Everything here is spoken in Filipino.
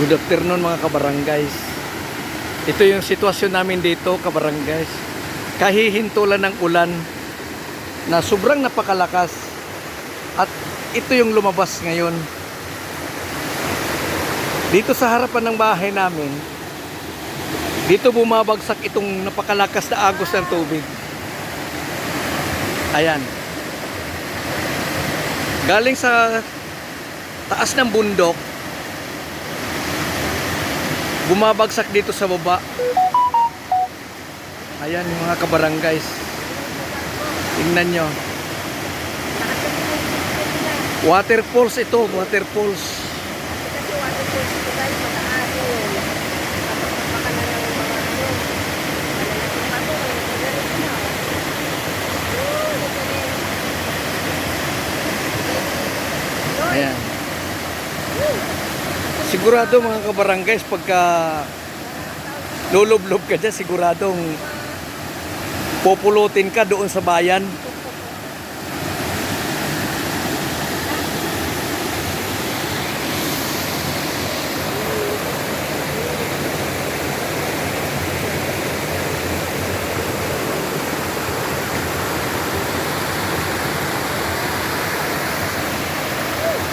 Good afternoon mga kabarangays. Ito yung sitwasyon namin dito kabarangays. Kahihintulan ng ulan na sobrang napakalakas. At ito yung lumabas ngayon. Dito sa harapan ng bahay namin, dito bumabagsak itong napakalakas na agos ng tubig. Ayan. Galing sa taas ng bundok, bumabagsak dito sa baba. Ayan mga kabarangays. Tingnan nyo. Waterfalls ito, waterfalls. Ayan. Sigurado mga kabarangays, pagka lulublob ka dyan, siguradong populutin ka doon sa bayan.